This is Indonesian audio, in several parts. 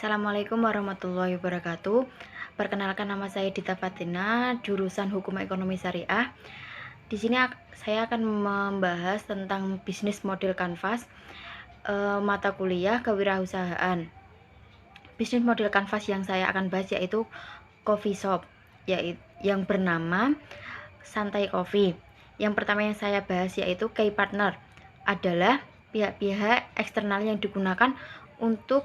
Assalamualaikum warahmatullahi wabarakatuh. Perkenalkan, nama saya Dita Fatina, jurusan Hukum Ekonomi Syariah. Di sini saya akan membahas tentang bisnis model kanvas, mata kuliah kewirausahaan. Bisnis model kanvas yang saya akan bahas yaitu coffee shop, yaitu yang bernama Santai Coffee. Yang pertama yang saya bahas yaitu key partner, adalah pihak-pihak eksternal yang digunakan untuk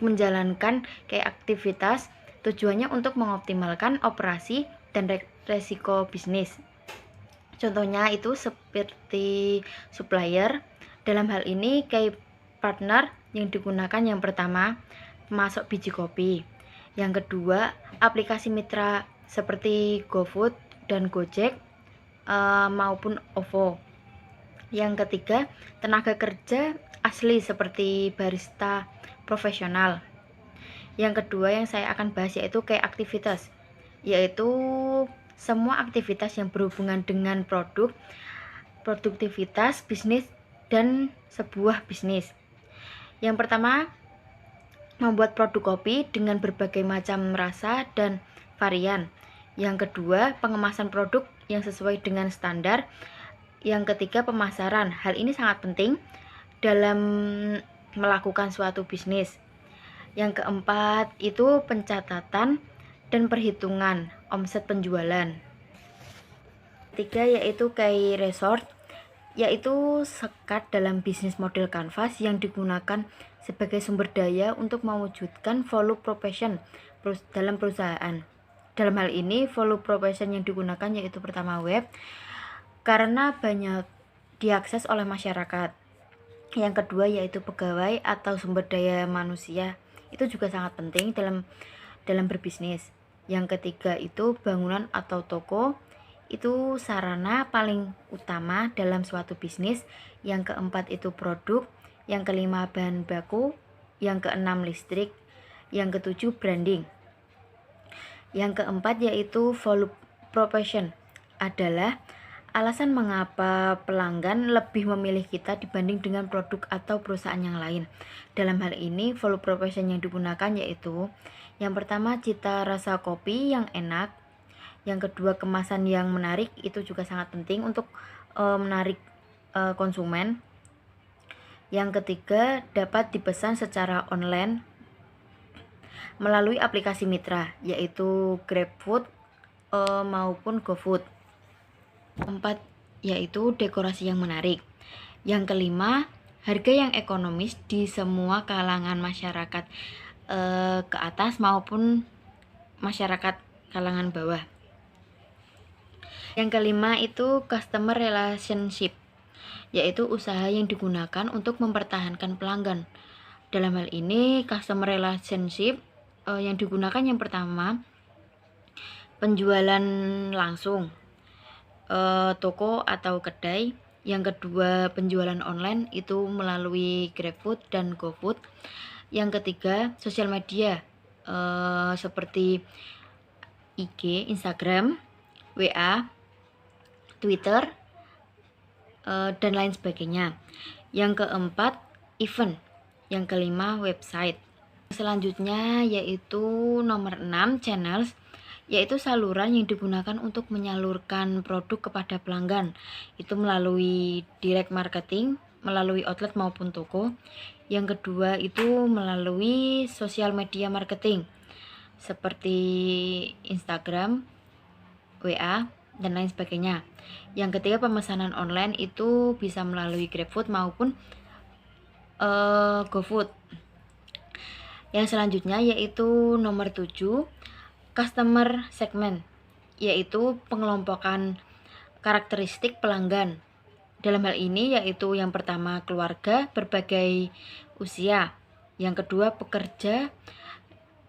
menjalankan kayak aktivitas, tujuannya untuk mengoptimalkan operasi dan resiko bisnis. Contohnya itu seperti supplier. Dalam hal ini key partner yang digunakan yang pertama pemasok biji kopi, yang kedua aplikasi mitra seperti GoFood dan Gojek maupun OVO, yang ketiga tenaga kerja asli seperti barista profesional. Yang kedua yang saya akan bahas yaitu kayak aktivitas, yaitu semua aktivitas yang berhubungan dengan produktivitas bisnis dan sebuah bisnis. Yang pertama, membuat produk kopi dengan berbagai macam rasa dan varian. Yang kedua, pengemasan produk yang sesuai dengan standar. Yang ketiga, pemasaran. Hal ini sangat penting dalam melakukan suatu bisnis. Yang keempat itu pencatatan dan perhitungan omset penjualan. Ketiga yaitu key resort, yaitu sekat dalam bisnis model kanvas yang digunakan sebagai sumber daya untuk mewujudkan value proposition dalam perusahaan. Dalam hal ini value proposition yang digunakan yaitu pertama web, karena banyak diakses oleh masyarakat. Yang kedua yaitu pegawai atau sumber daya manusia, itu juga sangat penting dalam berbisnis. Yang ketiga itu bangunan atau toko, itu sarana paling utama dalam suatu bisnis. Yang keempat itu produk, yang kelima bahan baku, yang keenam listrik, yang ketujuh branding. Yang keempat yaitu value proposition, adalah alasan mengapa pelanggan lebih memilih kita dibanding dengan produk atau perusahaan yang lain. Dalam hal ini, value proposition yang digunakan yaitu yang pertama cita rasa kopi yang enak, yang kedua kemasan yang menarik, itu juga sangat penting untuk menarik konsumen. Yang ketiga, dapat dipesan secara online melalui aplikasi mitra, yaitu GrabFood maupun GoFood. Keempat yaitu dekorasi yang menarik. Yang kelima, harga yang ekonomis di semua kalangan masyarakat ke atas maupun masyarakat kalangan bawah. Yang kelima itu customer relationship, yaitu usaha yang digunakan untuk mempertahankan pelanggan. Dalam hal ini customer relationship yang digunakan yang pertama penjualan langsung, toko atau kedai. Yang kedua penjualan online, itu melalui GrabFood dan GoFood. Yang ketiga sosial media seperti IG, Instagram, WA, Twitter dan lain sebagainya. Yang keempat event. Yang kelima website. Selanjutnya yaitu nomor 6 channels, yaitu saluran yang digunakan untuk menyalurkan produk kepada pelanggan, itu melalui direct marketing, melalui outlet maupun toko. Yang kedua itu melalui sosial media marketing seperti Instagram, WA, dan lain sebagainya. Yang ketiga pemesanan online, itu bisa melalui GrabFood maupun GoFood. Yang selanjutnya yaitu nomor 7 customer segment, yaitu pengelompokan karakteristik pelanggan. Dalam hal ini yaitu yang pertama keluarga berbagai usia, yang kedua pekerja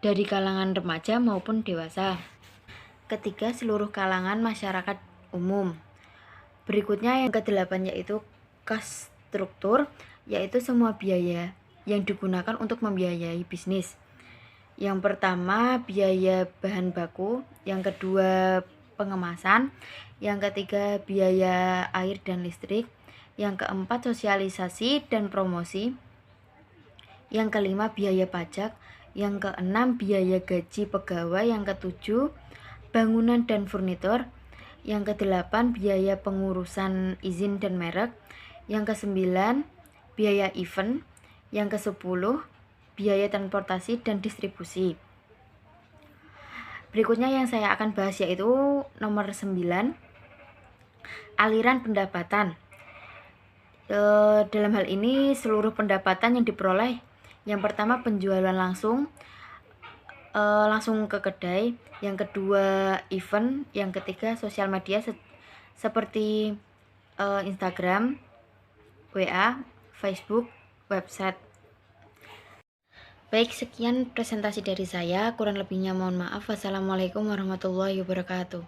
dari kalangan remaja maupun dewasa, ketiga seluruh kalangan masyarakat umum. Berikutnya yang ke-8 yaitu cost struktur, yaitu semua biaya yang digunakan untuk membiayai bisnis. Yang pertama biaya bahan baku, yang kedua pengemasan, yang ketiga biaya air dan listrik, yang keempat sosialisasi dan promosi, Yang kelima, biaya pajak. Yang keenam, biaya gaji pegawai. Yang ketujuh, bangunan dan furnitur. Yang kedelapan, biaya pengurusan izin dan merek. Yang kesembilan, biaya event. Yang kesepuluh, biaya transportasi dan distribusi. Berikutnya yang saya akan bahas yaitu nomor 9, aliran pendapatan. Dalam hal ini seluruh pendapatan yang diperoleh, yang pertama penjualan langsung ke kedai, yang kedua event, yang ketiga sosial media seperti Instagram, WA, Facebook, website. Baik, sekian presentasi dari saya. Kurang lebihnya mohon maaf. Wassalamualaikum warahmatullahi wabarakatuh.